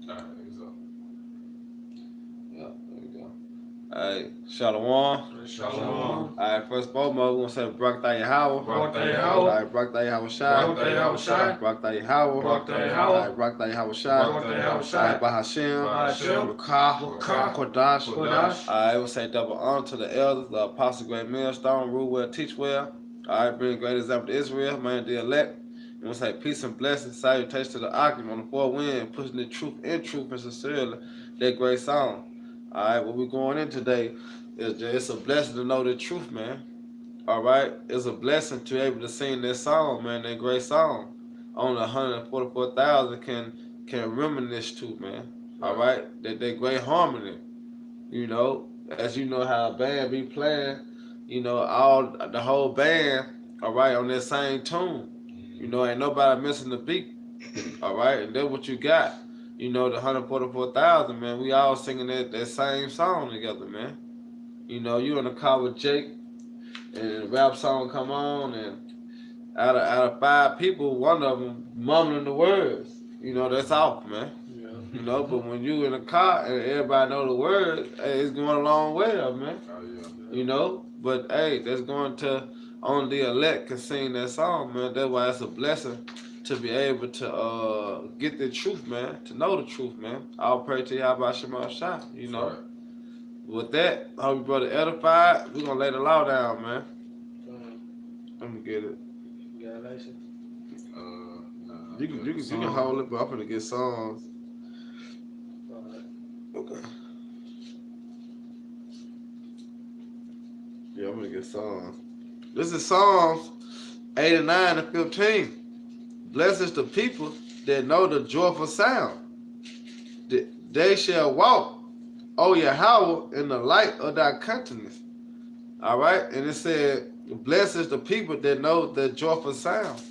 Alright, so. Yeah, there we go. Alright, Shalom. Shalom. Alright, first of all, we're going to say Barak Yahweh. Barak Yahweh. Alright, Barak Yahweh Shai. Barak Yahweh Shai. Barak Yahweh. Barak Yahweh. Alright, Barak Yahweh Shai. Barak Yahweh Shai. Alright, Bahashem. Bahashem. Rakah. Kodash. Kodash. Alright, we'll say double honor to the elders, the apostle, great millstone, rule well, teach well. Alright, bring great example to Israel, man, the elect. And we'll say peace and blessings, salutations to the occupant on the four wind, pushing the truth and sincerely, that great song. Alright, what we're going in today is it's a blessing to know the truth, man. Alright, it's a blessing to be able to sing that song, man, that great song. Only 144,000 can reminisce to, man. Alright, that great harmony. You know, as you know how a band be playing, you know, the whole band, alright, on that same tune. You know, ain't nobody missing the beat. Alright, and that's what you got. You know, the 144,000, man, we all singing that same song together, man. You know, you in the car with Jake, and the rap song come on, and out of 5 people, one of them mumbling the words. You know, that's off, man. You know, but when you in a car and everybody know the words, hey, it's going a long way up, man. Oh, yeah. You know, but hey, that's going to only the elect can sing that song, man. That's why it's a blessing to be able to get the truth, man, to know the truth, man. I'll pray to Yahweh Shema Shai, you know. Right. With that, I hope you brother edified. We're gonna lay the law down, man. Let me get it. You got a license? Nah, You can hold it, but I'm gonna get songs. Okay. Yeah, I'm gonna get songs. This is Psalms 89 and 15. Blessed is the people that know the joyful sound. They shall walk, O Yahweh, in the light of thy countenance. All right, and it said, blessed is the people that know the joyful sound.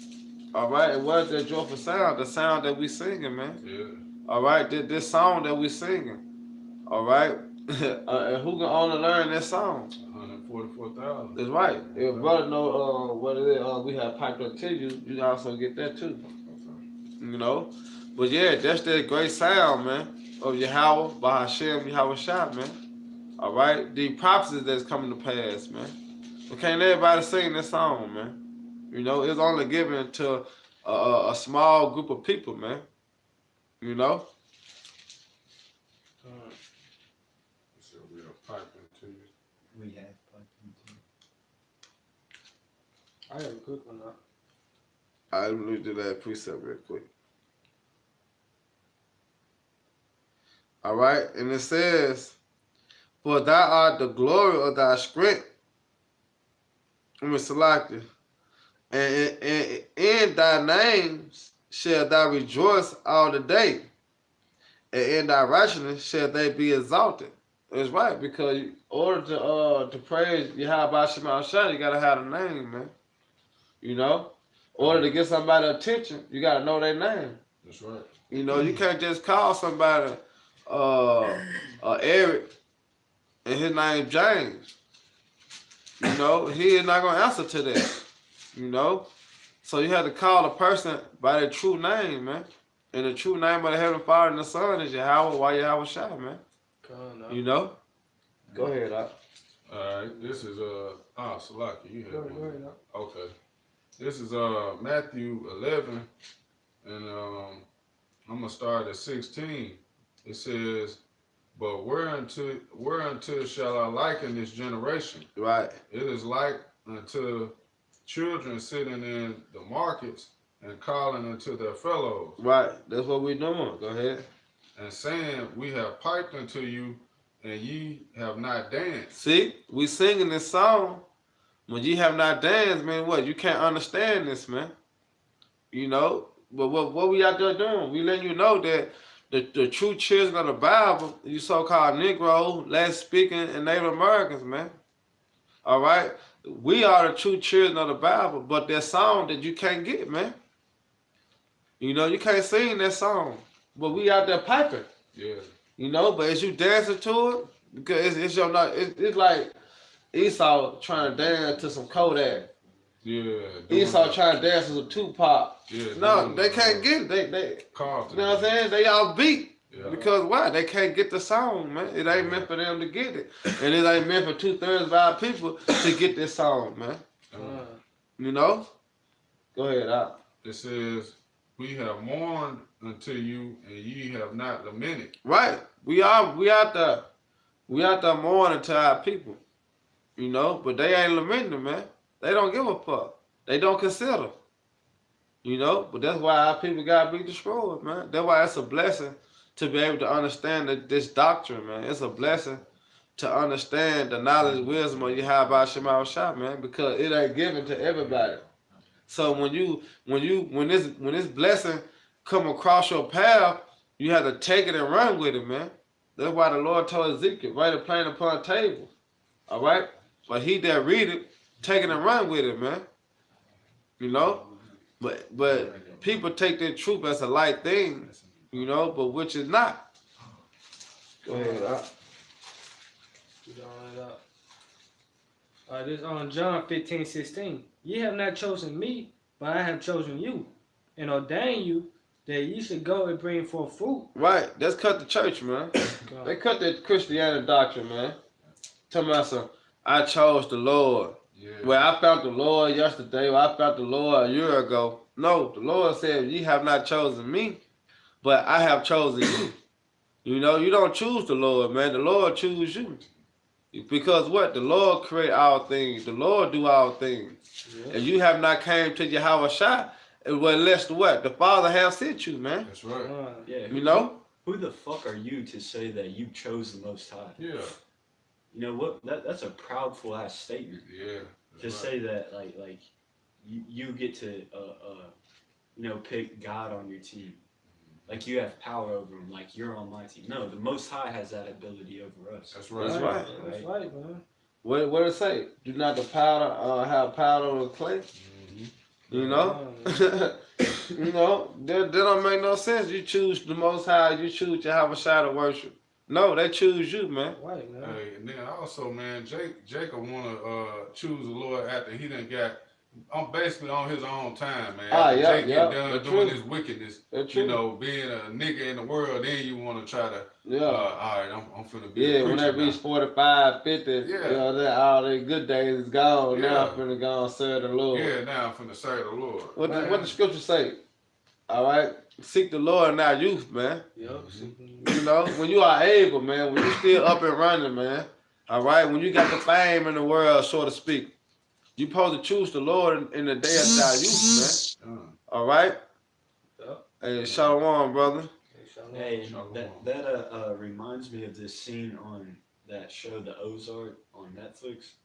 All right, and what is that joyful sound? The sound that we singing, man. Yeah. All right, this song that we singing. All right, and who can only learn this song? 144,000. That's right. If brother know what it is, we have piped up to you. You can also get that too. You know, but yeah, that's that great sound, man, of Yahweh, Bahashem, Yahweh Shai, man. All right, the prophecies that's coming to pass, man. But can't everybody sing this song, man? You know, it's only given to a small group of people, man. You know. So we are piping to you. We have piped into. I have a quick one now. All right, let me do that precept real quick. All right, and it says, for thou art the glory of thy strength. I'm selected. And in thy name shall thou rejoice all the day. And in thy righteousness shall they be exalted. That's right, because in order to praise Yahweh Shema Shai, you gotta have the name, man. You know? In order to get somebody attention, you gotta know their name. That's right. You know, you can't just call somebody Eric and his name James. You know, he is not gonna answer to that. You know? So you have to call a person by their true name, man. And the true name of the Heavenly Father and the Son is Yahweh, why Yahweh Shai, man. You know? Go ahead, Doc. Alright, this is Salaki, you have Go one. ahead, Okay. This is Matthew 11, and I'm gonna start at 16. It says, but whereunto shall I liken this generation? Right. It is like unto children sitting in the markets and calling unto their fellows. Right. That's what we're doing. Go ahead. And saying, we have piped unto you, and ye have not danced. See, we singing this song. When you have not danced, man, what? You can't understand this, man. You know? But what we out there doing? We letting you know that the true children of the Bible, you so-called Negro, Latin speaking, and Native Americans, man. All right? We are the true children of the Bible, but that song that you can't get, man. You know, you can't sing that song. But we out there piping. Yeah. You know, but as you dancing to it, because it's like Esau trying to dance to some Kodak. Yeah. Esau trying to dance with Tupac. Yeah. No, they can't get it. They Carlton. you know what I'm saying? They all beat. Yeah. Because why? They can't get the song, man. It ain't meant for them to get it. And it ain't meant for 2/3 of our people to get this song, man. You know? Go ahead, out. It says, "We have mourned unto you, and ye have not lamented." Right. We out there mourning to our people. You know, but they ain't lamenting, man. They don't give a fuck. They don't consider. You know, but that's why our people gotta be destroyed, man. That's why it's a blessing to be able to understand this doctrine, man. It's a blessing to understand the knowledge, wisdom of Yahweh Shema Shah, man, because it ain't given to everybody. So when this blessing come across your path, you have to take it and run with it, man. That's why the Lord told Ezekiel, write a plain upon tables. All right? But he that read it, take it and run with it, man. You know? But people take their truth as a light thing, you know, but which is not. Go ahead, This on John 15:16. Ye have not chosen me, but I have chosen you, and ordained you that ye should go and bring forth fruit. Right. That's cut the church, man. They cut the Christianity doctrine, man. Tell me something. I chose the Lord. Yeah. Well, I found the Lord yesterday, or I found the Lord a year ago. No, the Lord said, ye have not chosen me, but I have chosen you. You know, you don't choose the Lord, man. The Lord choose you. Because what? The Lord create all things. The Lord do all things. Yeah. And you have not came to Yahweh Shah, unless what? The Father has sent you, man. That's right. Yeah. You know? Who the fuck are you to say that you chose the Most High? Yeah. You know what? That's a proudful ass statement. Yeah. To say that like you get to pick God on your team, like you have power over him, like you're on my team. No, the Most High has that ability over us. That's right. That's right. That's right, man. What did it say? Do not the powder have powder over the clay? Mm-hmm. You know? You know, that don't make no sense. You choose the Most High, you choose Yahweh Shah to worship. No, they choose you, man. Right, man. Hey, and then also, man, Jacob wanna choose the Lord after he done got. I'm basically on his own time, man. After Jacob done doing his wickedness, you know, being a nigga in the world, then you want to try to. Yeah. All right, I'm finna be. Yeah, when they reach 45, 50, yeah. You know, all the good days is gone. Yeah. Now I'm finna go and serve the Lord. Yeah, now I'm finna serve the Lord. What the scripture say? All right, seek the Lord in our youth, man. Yep. You know, when you are able, man, when you still up and running, man. All right, when you got the fame in the world, so to speak, you supposed to choose the Lord in the day of thy youth, man. All right. Yep. Hey, shalom, brother. Hey, that reminds me of this scene on that show, The Ozark, on Netflix.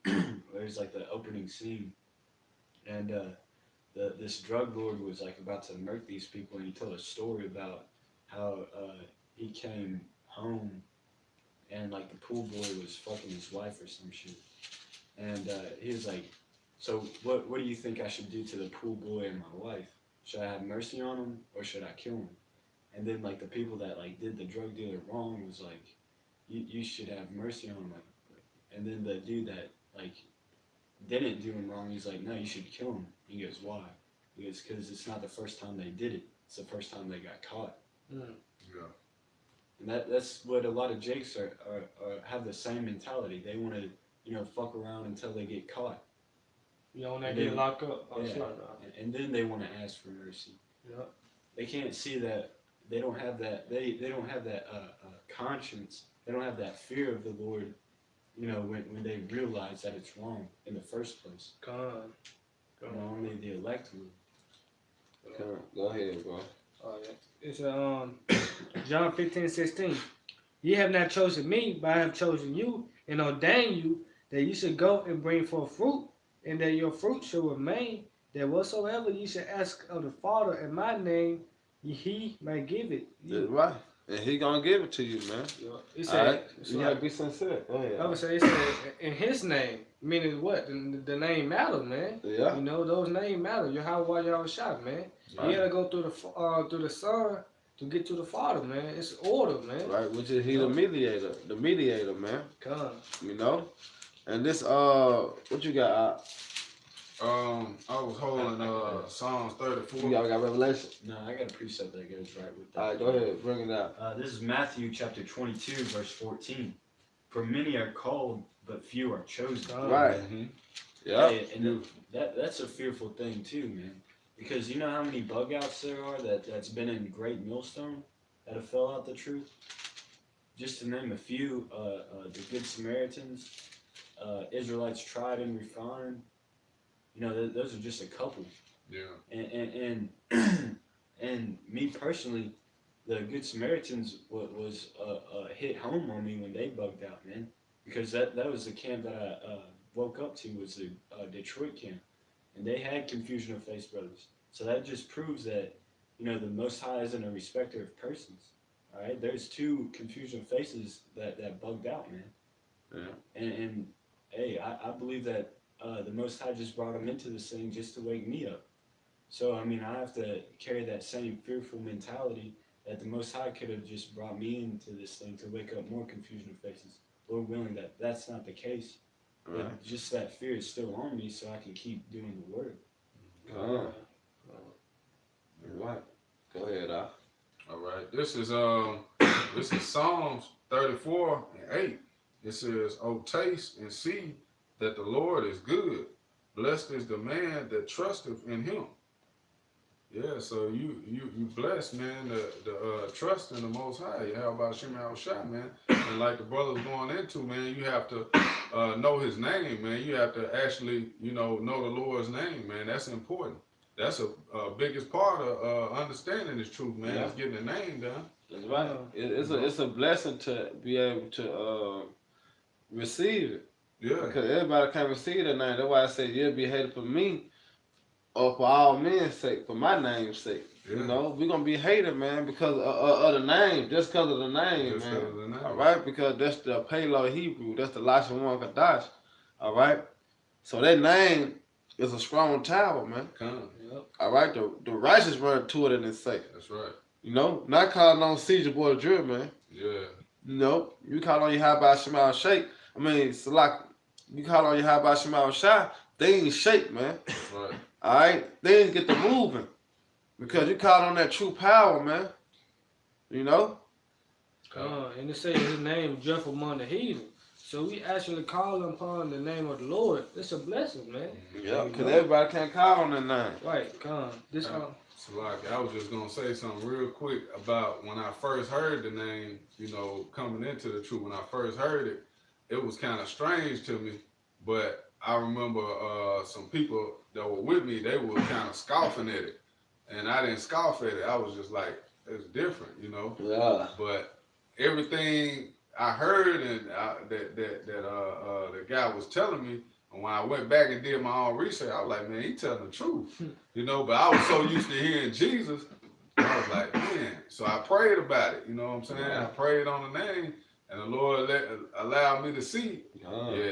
There's like the opening scene, and this drug lord was like about to murder these people, and he told a story about how he came home and like the pool boy was fucking his wife or some shit, and he was like, so what do you think I should do to the pool boy and my wife? Should I have mercy on him or should I kill him? And then like the people that like did the drug dealer wrong was like, you should have mercy on him. And then the dude that like didn't do him wrong, he's like, no, you should kill him. He goes, why? He goes, because it's not the first time they did it. It's the first time they got caught. Yeah. And that's what a lot of Jakes are have the same mentality. They want to, fuck around until they get caught. You know, when they get locked up. And then they want to ask for mercy. Yeah. They can't see that they don't have that. They don't have that conscience. They don't have that fear of the Lord. When they realize that it's wrong in the first place. Only the elect will. Go ahead, bro. It's John 15:16. Ye have not chosen me, but I have chosen you and ordained you that you should go and bring forth fruit, and that your fruit shall remain, that whatsoever ye should ask of the Father in my name, he may give it. That's right. And he gonna give it to you, man. It said, you gotta be sincere. Go ahead. I would say it said in his name, meaning what? The name matter, man. Yeah. Those names matter. Yahweh Shah, man. Right. You gotta go through the Son to get to the Father, man. It's order, man. Right, which is he the mediator, man. Come. And this what you got? I was holding Psalms 34. You all got Revelation? No, I got a precept that goes right with that. All right, go ahead, bring it out. This is Matthew chapter 22, verse 14. For many are called, but few are chosen. Right. Mm-hmm. Yeah. Hey, and that's a fearful thing too, man. Because you know how many bug outs there are that's been in Great Millstone that have fell out the truth? Just to name a few, the Good Samaritans, Israelites tried and refined. You know, those are just a couple. Yeah. And and me personally, the Good Samaritans was hit home on me when they bugged out, man. Because that was the camp that I woke up to, was the Detroit camp. And they had Confusion of Faith brothers. So that just proves that, you know, the Most High isn't a respecter of persons. All right? There's 2 Confusion of Faces that bugged out, man. Yeah. And hey, I believe that the Most High just brought them into this thing just to wake me up. So, I mean, I have to carry that same fearful mentality that the Most High could have just brought me into this thing to wake up more Confusion of Faces. Lord willing, that's not the case. Right. But just that fear is still on me, so I can keep doing the word. Right. Go ahead, Al. All right. This is Psalms 34 and 8. It says, "Oh, taste and see that the Lord is good. Blessed is the man that trusteth in him." Yeah, so you blessed, man, the trust in the Most High. How about Shem Shah, man? And like the brother was going into, man, you have to know his name, man. You have to actually, know the Lord's name, man. That's important. That's a biggest part of understanding this truth, man. Yeah. Is getting the name done. That's right. It's a blessing to be able to receive it. Yeah. Because everybody can't receive that name. That's why I say you'll be hated for me or for all men's sake, for my name's sake. Yeah. You know, we're going to be hated, man, because of the name, just because of the name, Just man. 'cause of the name. All right? Because that's the Palo Hebrew. That's the Lashon Kadash. All right? So that name is a strong tower, man. Come. Yep. All right? The righteous run to it and it's safe. That's right. You know, not calling on Caesar boy drill, man. Yeah. You know, you call on your Yahweh Shemal Sheikh. I mean, Salak, you call on your Yahweh Shemal Shah, they ain't shake, man. That's right. All right? They ain't get to moving. Because you call on that true power, man. You know? And it says his name dreadful among the heathen. So we actually call upon the name of the Lord. It's a blessing, man. Yeah, because everybody can't call on that name. Right, come. This Salaki, I was just gonna say something real quick about when I first heard the name, coming into the truth. When I first heard it, it was kind of strange to me. But I remember some people that were with me, they were kind of scoffing at it, and I didn't scoff at it. I was just like, it's different, Yeah. But everything I heard and that the guy was telling me, and when I went back and did my own research, I was like, man, he telling the truth, But I was so used to hearing Jesus, I was like, man. So I prayed about it, you know what I'm saying? Yeah. I prayed on the name, and the Lord allowed me to see,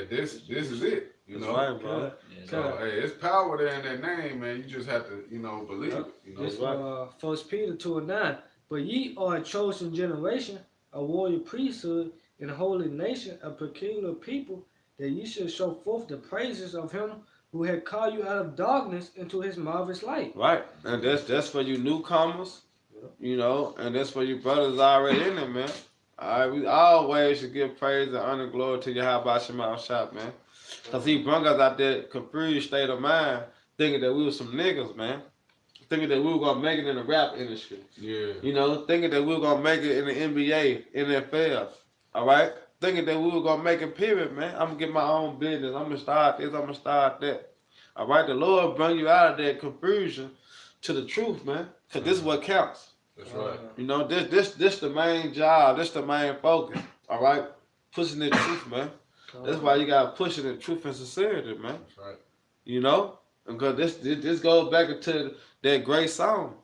this is it, That's right, bro. So hey, it's power there in that name, man. You just have to, believe it. This 1 Peter 2:9. But ye are a chosen generation, a royal priesthood, and a holy nation, a peculiar people, that ye should show forth the praises of him who had called you out of darkness into his marvelous light. Right. And that's for you newcomers, and that's for you brothers already in there, man. All right, we always should give praise and honor and glory to Yahweh Shemal Shah, man. Because he brought us out that confused state of mind, thinking that we were some niggas, man. Thinking that we were going to make it in the rap industry. Yeah. Thinking that we were going to make it in the NBA, NFL. All right? Thinking that we were going to make it, period, man. I'm going to get my own business. I'm going to start this. I'm going to start that. All right? The Lord bring you out of that confusion to the truth, man. Because this is what counts. That's right. This the main job. This the main focus. All right? Pushing the truth, man. That's why you got to push it in truth and sincerity, man. That's right. Because this goes back into that great song.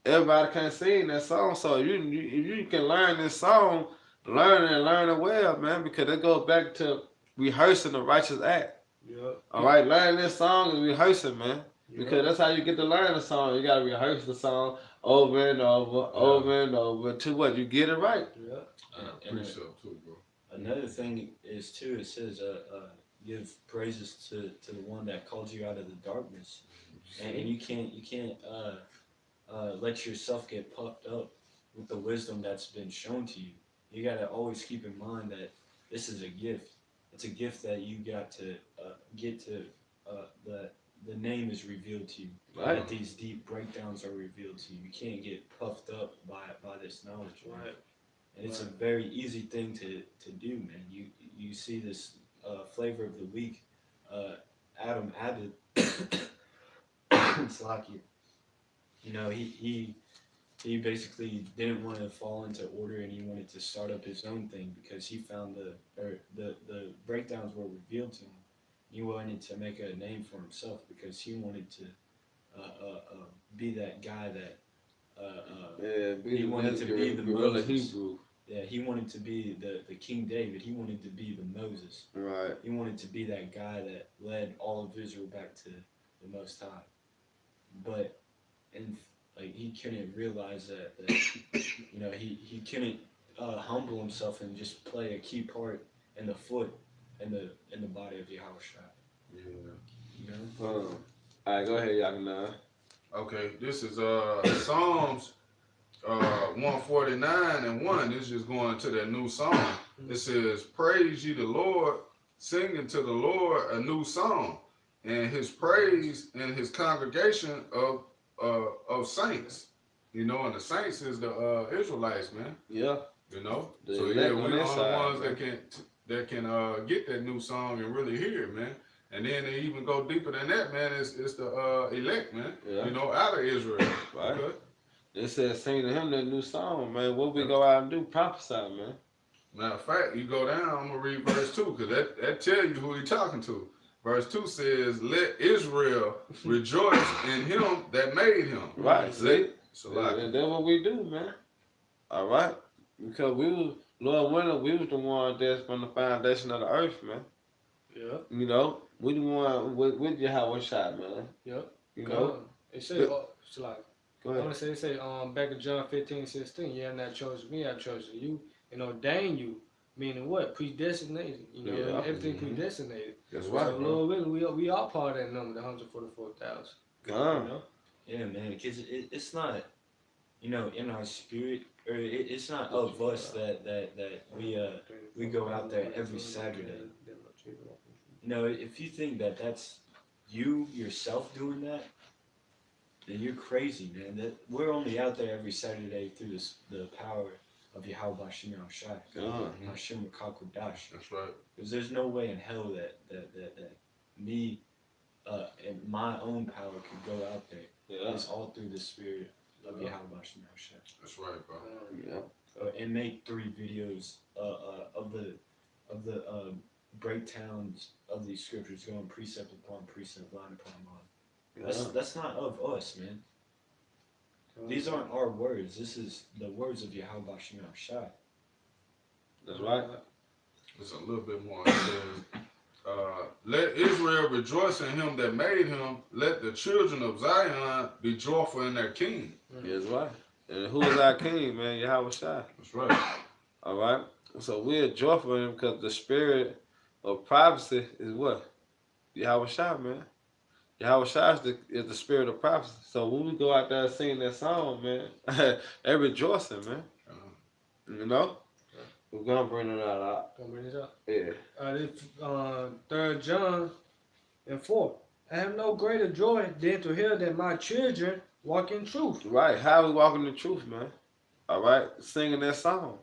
Everybody can't sing that song, so if you can learn this song, learn it well, man, because it goes back to rehearsing the righteous act. Yep. All right, learn this song and rehearse it, man, because that's how you get to learn the song. You got to rehearse the song over and over, to what? You get it right. Yep. I appreciate it too, bro. Another thing is too, it says give praises to the one that called you out of the darkness, and you can't let yourself get puffed up with the wisdom that's been shown to you. You gotta always keep in mind that this is a gift. It's a gift that you got to get to. The name is revealed to you. Right. That these deep breakdowns are revealed to you. You can't get puffed up by this knowledge. Man. Right. And it's a very easy thing to do, man. You see this flavor of the week, Adam Abbott. It's like he basically didn't want to fall into order, and he wanted to start up his own thing because he found the breakdowns were revealed to him. He wanted to make a name for himself because he wanted to be that guy that he wanted to be the Moses. Hebrew. Yeah, he wanted to be the King David. He wanted to be the Moses. Right. He wanted to be that guy that led all of Israel back to the Most High. But he couldn't realize that he couldn't humble himself and just play a key part in the foot in the body of Yahushua. Yeah. All right, go ahead, Yakina. Okay, this is Psalms 149 and 1. This is just going to that new song. It says, "Praise ye the Lord, singing to the Lord a new song, and his praise in his congregation of saints." And the saints is the Israelites, man. Yeah. The So elect we're on the that only side, ones man. that can get that new song and really hear it, man. And then they even go deeper than that, man. It's the elect, man. Yeah. Out of Israel. Right. Okay? They said sing to him that new song, man. What we go out and do? Prophesy, man. Matter of fact, you go down, I'm going to read verse 2, because that tell you who he talking to. Verse 2 says, "Let Israel rejoice in him that made him." Right, see? And that's what we do, man. All right? Because Lord willing, we was the one that's from the foundation of the earth, man. Yep. We the one with Yahweh shot, man. Yep. It says, it's like, Go I ahead. want to say, back in John 15:16, you have not chosen me, I've chosen you and ordained you. Meaning what? Predestinated. Everything predestinated. That's So right, bro. Lord willing, we are part of that number, the 144,000. Gone. Yeah, man, because it's not, in our spirit, or it's not of us that we go out there every Saturday. If you think that that's you yourself doing that, then you're crazy, man. That we're only out there every Saturday through the power of Yahweh Shem Shai, Hashem Kakodash. that's right. Because there's no way in hell that me and my own power could go out there. Yeah. It's all through the spirit of Yahweh Shem Shai. That's right, bro. Yeah. And make 3 videos of the breakdowns of these scriptures, going precept upon precept, line upon line. That's not of us, man. These aren't our words. This is the words of Yahweh Shem Shai. That's right. It's a little bit more. It says, "Let Israel rejoice in him that made him. Let the children of Zion be joyful in their king." That's right. And who is our king, man? Yahweh Shai. That's right. All right. So we're joyful in him because the spirit of prophecy is what? Yahweh Shai, man. Yahweh Shai is the spirit of prophecy. So when we go out there singing that song, man, they rejoicing, man. We're gonna bring it out. Gonna bring this up. Yeah. This 3 John and 4. I have no greater joy than to hear that my children walk in truth. Right. How we walking the truth, man? All right. Singing that song.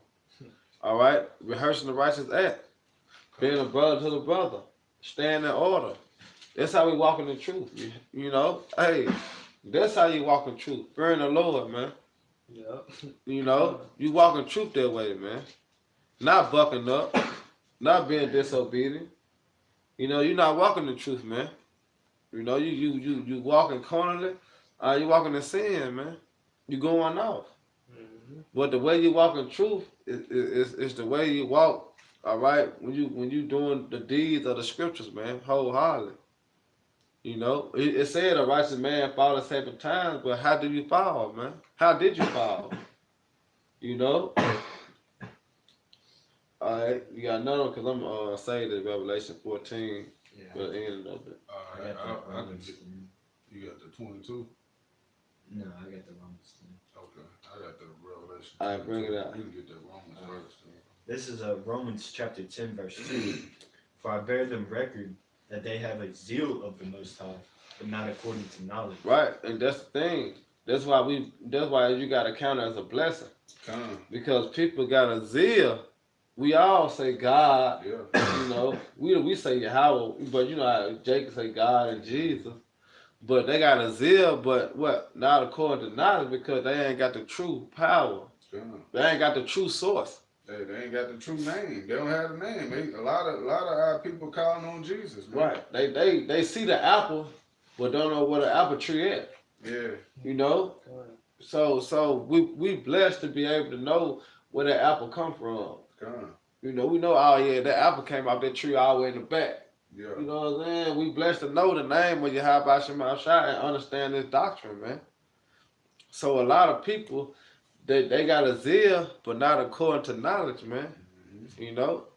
All right. Rehearsing the righteous act. Being a brother to the brother. Staying in order. That's how we walk in the truth. Hey, that's how you walk in truth. Fearing the Lord, man. Yep. You walk in truth that way, man. Not bucking up. Not being disobedient. You're not walking the truth, man. You walking carnally. You walking in sin, man. You going off. Mm-hmm. But the way you walk in truth is the way you walk. All right, when you doing the deeds of the scriptures, man, wholeheartedly. It said a righteous man falls 7 times, but how do you fall, man? How did you fall? Alright, you got another one? Because I'm saved at Revelation 14, Yeah. but the end of it. I Alright, got the I can Romans get, thing. you got the 22? No, I got the Romans thing. Okay, I got the Revelation. Alright, bring it 22. out. You can get that Romans first. This is Romans chapter 10, verse 2. For I bear them record that they have a zeal of the Most High, but not according to knowledge. Right, and that's the thing. That's why you gotta count it as a blessing. Come, Because people got a zeal. We all say God, yeah. you know. We say Yahweh, but you know how Jacob say God and Jesus. But they got a zeal, but what? Not according to knowledge, because they ain't got the true power. Come. They ain't got the true source. They ain't got the true name. They don't have the name. A lot of our people calling on Jesus, man. Right. They see the apple, but don't know where the apple tree at. Yeah. You know? So we blessed to be able to know where that apple come from. Come. You know, we know, oh yeah, that apple came off that tree all the way in the back. Yeah. You know what I'm saying? We blessed to know the name of Yahweh Shema Shai and understand this doctrine, man. So a lot of people, they got a zeal, but not according to knowledge, man. Mm-hmm. You know?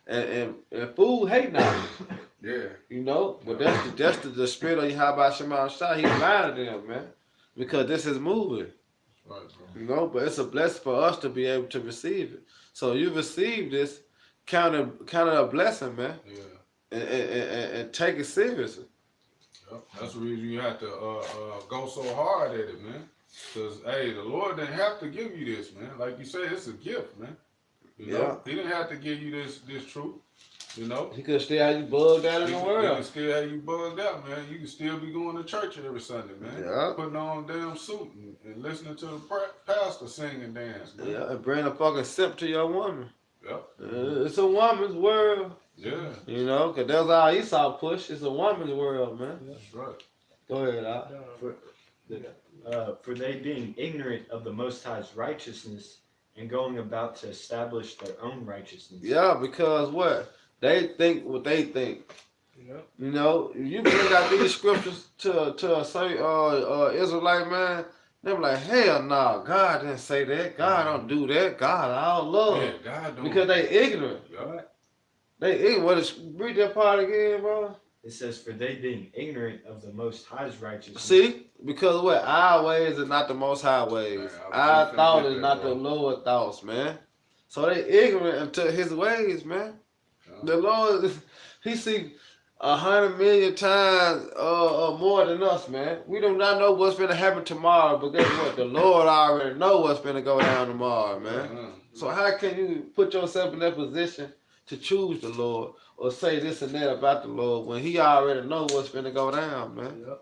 And food hate knowledge. Yeah. You know? But that's the spirit of Yahweh Shema Shai. He blinded them, man. Because this is moving. Right, bro. You know, but it's a blessing for us to be able to receive it. So you receive this, count it a blessing, man, Yeah. and take it seriously. Yep. That's the reason you have to go so hard at it, man. Because, hey, the Lord didn't have to give you this, man. Like you said, it's a gift, man. You know? He didn't have to give you this truth, you know? He could still have you bugged out in He the can world. still have you bugged out, man. You can still be going to church every Sunday, man. Yeah. Putting on a damn suit and listening to the pastor sing and dance, man. Yeah, and bring a fucking simp to your woman. Yep. It's a woman's world. Yeah. You know, because that's how Esau push. It's a woman's world, man. That's right. Go ahead, Al. For they being ignorant of the Most High's righteousness and going about to establish their own righteousness. Yeah, because what? They think what they think. Yep. You know, you bring out these scriptures to a certain Israelite man, they be like, hell no, God didn't say that. God don't do that. God all love. Yeah, God don't. Because they ignorant. Yeah. They ignorant. What is, read that part again, bro. It says, for they being ignorant of the Most High's righteousness. See? Because what? Our ways are not the Most High ways. Man, Our thought get is that, not bro. the lower thoughts, man. So they ignorant unto his ways, man. The Lord, he see 100 million times more than us, man. We do not know what's going to happen tomorrow, but guess what? The Lord already know what's going to go down tomorrow, man. So how can you put yourself in that position to choose the Lord or say this and that about the Lord when he already know what's going to go down, man? Yep.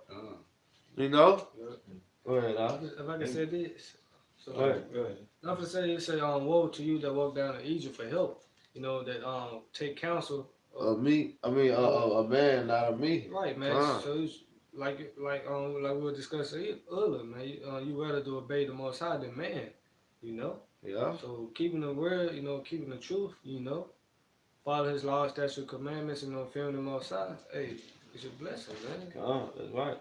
You know? Yep. Go ahead, Al. If I can say this. So, Go ahead. Go ahead. I'm gonna say, it say, woe to you that walk down to Egypt for help. You know, that take counsel. A man, not a me. Right, man. So it's like we were discussing earlier, man. You rather to obey the Most High than man. You know. Yeah. So keeping the word, you know, keeping the truth, you know, follow His laws, statutes, commandments, you know, fearing the Most High. Hey, it's a blessing, man. That's right.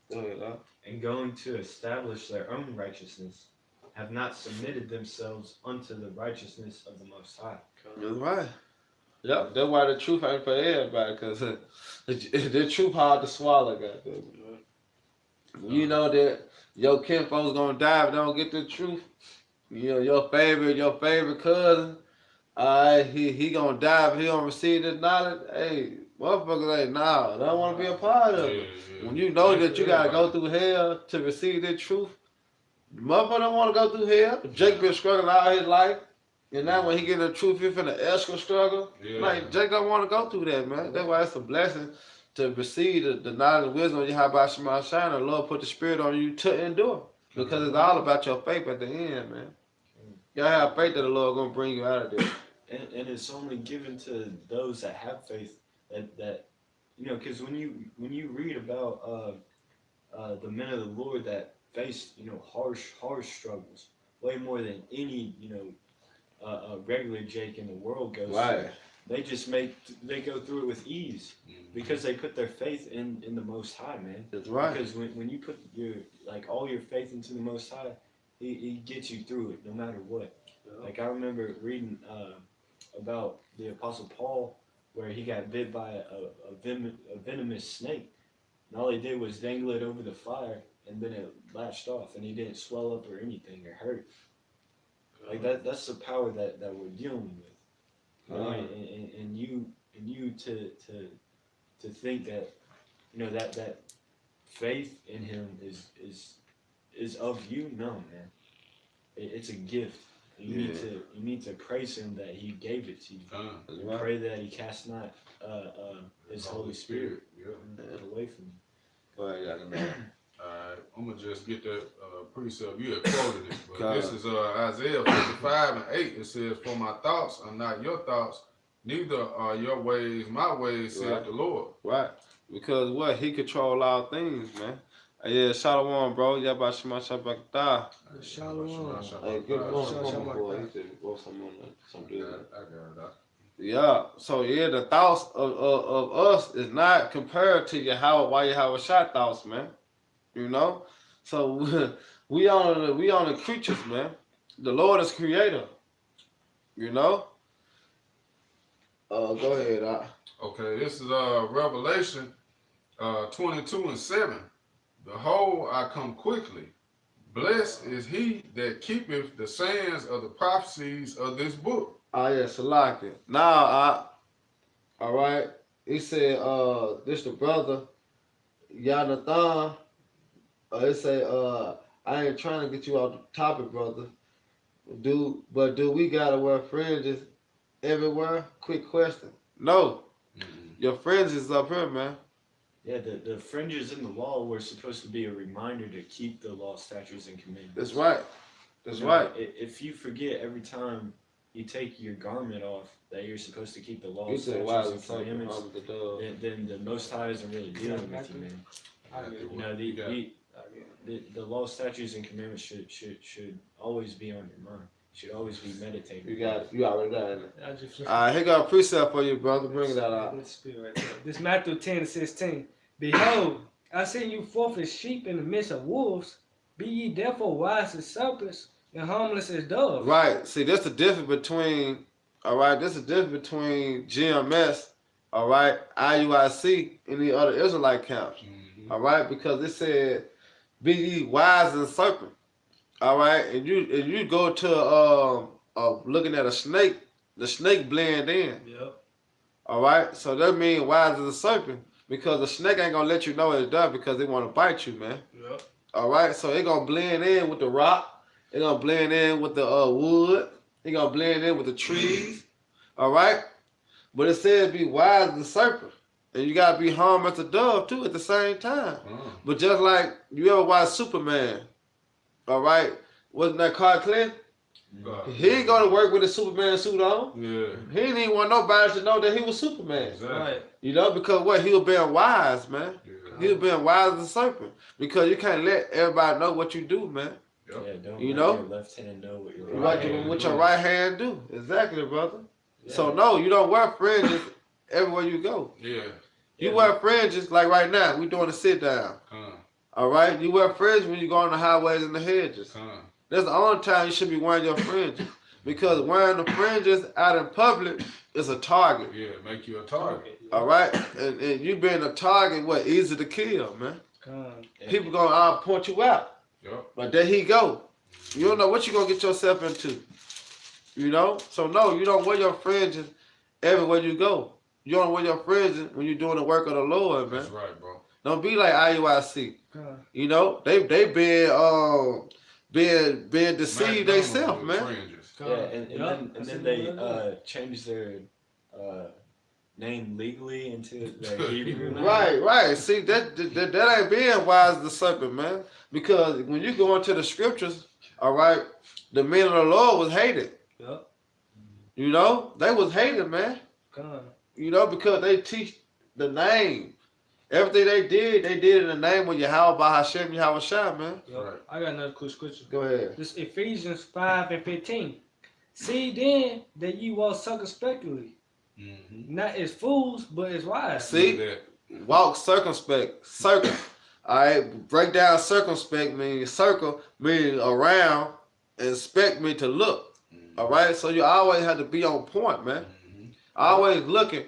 Go ahead, Al. And going to establish their own righteousness, have not submitted themselves unto the righteousness of the Most High. That's right. Yep, that's why the truth ain't for everybody, because the truth hard to swallow, goddamn. You know that your kinfolk's gonna die if they don't get the truth. You know, your favorite cousin, he gonna die if he don't receive this knowledge. Hey, motherfuckers ain't nah, they don't wanna be a part of it. When you know that you gotta go through hell to receive the truth, the motherfucker don't wanna go through hell. Jake been struggling all his life. And now when he get the truth, he finna extra struggle. Yeah. Like, Jake don't want to go through that, man. That's why it's a blessing to receive the knowledge and wisdom of Yahweh Shema Shai. The Lord put the spirit on you to endure. Because it's all about your faith at the end, man. You gotta have faith that the Lord gonna bring you out of this. And it's only given to those that have faith that you know, because when you read about the men of the Lord that faced, you know, harsh struggles, way more than any, you know, regular Jake in the world goes through. They go through it with ease because they put their faith in the Most High, man. That's right. Because when you put all your faith into the Most High, he gets you through it no matter what. Yeah. Like I remember reading about the Apostle Paul, where he got bit by a venomous snake. And all he did was dangle it over the fire, and then it latched off, and he didn't swell up or anything or hurt. Like that's the power that we're dealing with. And you to think that, you know, that faith in him is of you. No, man, it's a gift. You need to praise him that he gave it to you. Pray that he cast not his Holy Spirit away from you. Go ahead, Alright, I'm gonna just get that precept. You had quoted it, but this is Isaiah 55 and 8. It says, "For my thoughts are not your thoughts, neither are your ways my ways, said the Lord." Right. Because what? He control all things, man. Yeah, Shalom, bro. Yeah, about Shema Shabbat. Shalom. Hey, good morning. Shalom. Boy. He said, "Go something." I got it. Yeah. So yeah, the thoughts of us is not compared to Yahweh Shai thoughts, man. You know. So we on the creatures, man. The Lord is creator. You know. Go ahead. Okay, this is Revelation 22 and 7. Behold, I come quickly. Blessed is he that keepeth the sayings of the prophecies of this book. Yeah, Salaki. Now, all right. He said, this the brother, Jonathan. It say, I ain't trying to get you off the topic, brother. Do we gotta wear fringes everywhere? Quick question. No. Your fringes is up here, man. Yeah, the fringes in the law were supposed to be a reminder to keep the law, statutes, and commandments. That's right. That's right. If you forget every time you take your garment off that you're supposed to keep the law, You said, why statutes, is and it commandments, then the Most High isn't really dealing with you, man. You know, the law, statutes, and commandments should always be on your mind. Should always be meditated. You already got it. I just Here got a precept for you, brother. Bring that out. This Matthew 10:16. Behold, I send you forth as sheep in the midst of wolves. Be ye therefore wise as serpents and harmless as doves. Right. See, that's the difference between, all right, this is the difference between GMS, all right, IUIC, and the other Israelite camps, all right, because it said, be ye wise as a serpent, all right, and you go to looking at a snake, the snake blend in. Yep. All right, so that means wise as a serpent, because the snake ain't gonna let you know it's done because they want to bite you, man. Yep. All right, so it gonna blend in with the rock, it gonna blend in with the wood, it gonna blend in with the trees. All right, but it says be wise as a serpent, and you gotta be harmless as a dove too at the same time. But just like you ever watch Superman, all right, wasn't that Clark Kent? He ain't gonna work with a Superman suit on. Yeah. He didn't even want nobody to know that he was Superman. Exactly. Right. You know, because what? He was being wise, man. Yeah. He was being wise as a serpent. Because you can't let everybody know what you do, man. Yeah, don't You let know? your left hand know what your What your right hand do. Exactly, brother. Yeah. So no, you don't wear fringes everywhere you go. Yeah. You wear fringes like right now. We doing a sit down. All right. You wear fringes when you go on the highways and the hedges. That's the only time you should be wearing your fringes. Because wearing the fringes out in public is a target. Yeah, make you a target. All right? And you being a target, what, easy to kill, man. People gonna point you out. Yep. Like, there he go. You don't know what you gonna get yourself into. You know? So no, you don't wear your fringes everywhere you go. You don't wear your fringes when you're doing the work of the Lord, man. That's right, bro. Don't be like IUIC. You know, they being deceived themselves, man. Yeah, and then they changed their name legally into their Hebrew name. Right. See, that ain't being wise as the serpent, man. Because when you go into the scriptures, all right, the men of the Lord was hated. Yep. You know, they was hated, man. You know, because they teach the name. Everything they did in the name of Yahweh Hashem Yahweh Shai, man. Yep. Right. I got another quick scripture. Go ahead. This Ephesians 5:15. See then that ye walk circumspectly, not as fools, but as wise. See, walk circumspect. Circle. All right, break down circumspect means circle, meaning around, and spect means to look. All right, so you always have to be on point, man. Always looking,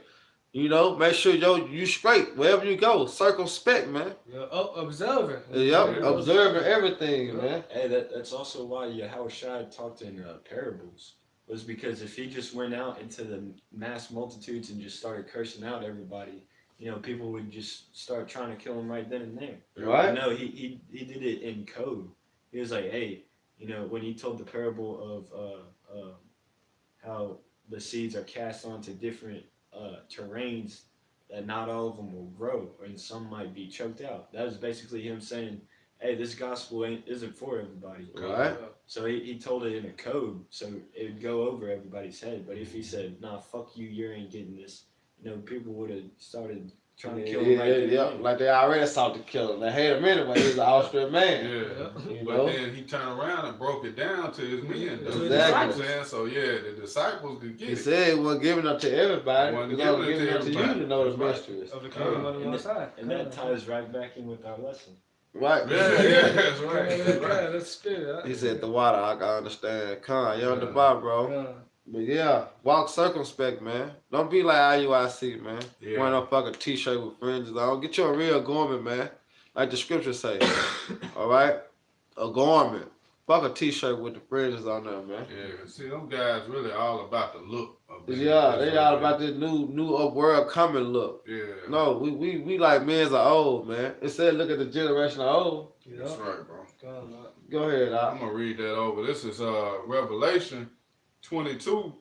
you know. Make sure you straight wherever you go. Circumspect, man. Yeah, observing. Yep, observing everything, man. Hey, that's also why Yahushua talked in parables. Was because if he just went out into the mass multitudes and just started cursing out everybody, you know, people would just start trying to kill him right then and there. Right. No, he did it in code. He was like, hey, you know, when he told the parable of how the seeds are cast onto different terrains, that not all of them will grow, and some might be choked out. That was basically him saying, hey, this gospel isn't for everybody. Right. So he told it in a code, so it would go over everybody's head. But if he said, nah, fuck you, you ain't getting this, you know, people would have started trying to kill him right there. Yeah, like they already sought to kill him. They hate him anyway. He's an Austrian man. Yeah. You But know? then he turned around and broke it down to his men. Though. Exactly. You know what I'm saying? So yeah, the disciples could get He it. said he wasn't giving up to everybody. Wasn't He was only giving it giving to up to you everybody. to know the That's right. mysteries. Of the kingdom of the Most High. And that ties right back in with our lesson. Right. Yeah, that's right. That's right. That's spirit. He said the water, I can understand. You're on the bar, bro. But yeah, walk circumspect, man. Don't be like IUIC, man. Yeah. Wearing a fucking t-shirt with fringes on. Get you a real garment, man. Like the scriptures say. All right? A garment. Fuck a t-shirt with the fringes on there, man. Yeah, see, them guys really all about the look. Of the Yeah, they all about this new up world coming look. Yeah. No, we like men's are old, man. It said look at the generation of old. That's right, bro. Go ahead, I'm gonna read that over. This is Revelation 22,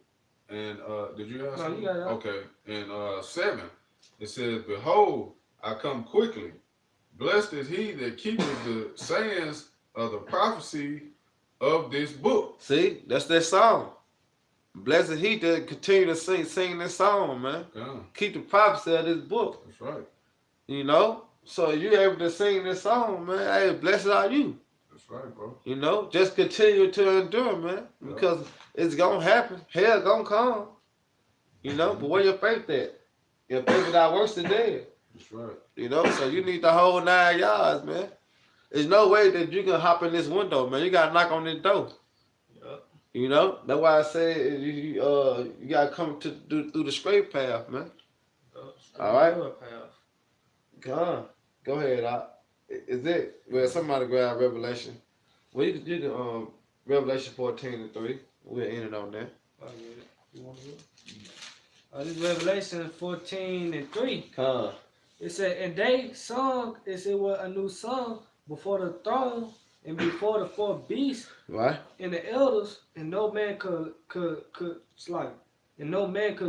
and did you ask? No, me? you got it. Okay, and 7. It says, "Behold, I come quickly. Blessed is he that keepeth the sayings of the prophecy of this book." See, that's that song. Blessed he that continue to sing this song, man. Yeah, Keep the prophecy of this book. that's right. You know? So if you're able to sing this song, man, hey, blessed are you. That's right, bro. You know? Just continue to endure, man. Because it's gonna happen. Hell gonna come. You know? But where your faith at? Your faith without works is dead. That's right. You know? So you need the whole 9 yards, man. There's no way that you can hop in this window, man. You gotta knock on this door. You know, that's why I say you gotta come through the straight path, man. All right. Go ahead. Is it? Well, somebody grab Revelation. Well, you can Revelation 14:3. We'll end it on that. You want to do it? This is Revelation 14:3. It said, and they sung, it said, was a new song before the throne and before the 4 beasts Right. and the elders, and no man could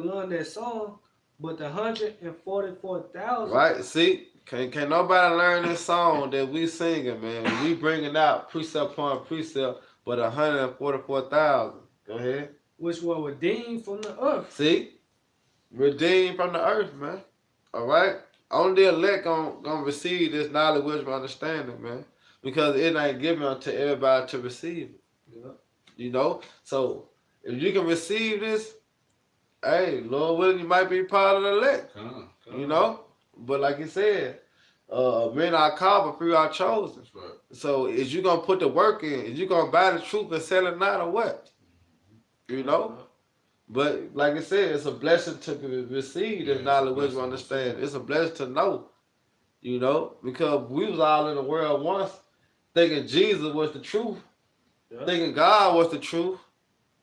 learn that song but the 144,000. Right. See, can't nobody learn this song that we singing, man. We bringing out precept upon precept, but 144,000. Go ahead. Which were redeemed from the earth. See, redeemed from the earth, man. All right. Only the elect gonna receive this knowledge, wisdom, understanding, man. Because it ain't given unto everybody to receive it. Yeah. You know? So, if you can receive this, hey, Lord willing, you might be part of the elect. You know? But like you said, men are called, but few are chosen. That's right. So, is you going to put the work in? Is you going to buy the truth and sell it not, or what? You know? But like I said, it's a blessing to receive this knowledge, wisdom, understanding. It's a blessing to know. You know? Because we was all in the world once thinking Jesus was the truth. Yeah. Thinking God was the truth.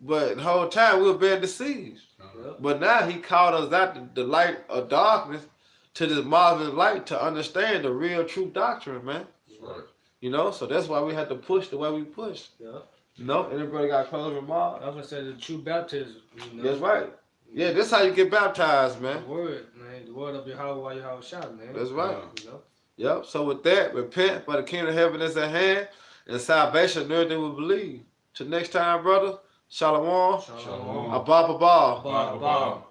But the whole time we were being deceived. Yeah. But now he called us out the light of darkness to this marvelous light to understand the real true doctrine, man. That's right. You know, so that's why we had to push the way we push. Yeah. You know, everybody got closing remarks. I was gonna say the true baptism. You know? That's right. Yeah, that's how you get baptized, man. The word, man. The word of Yahweh while Yahweh shot, man. That's right. You know? Yep. So with that, repent, for the kingdom of heaven is at hand, and salvation and everything we believe. Till next time, brother. Shalom. Shalom. Abba. Abba.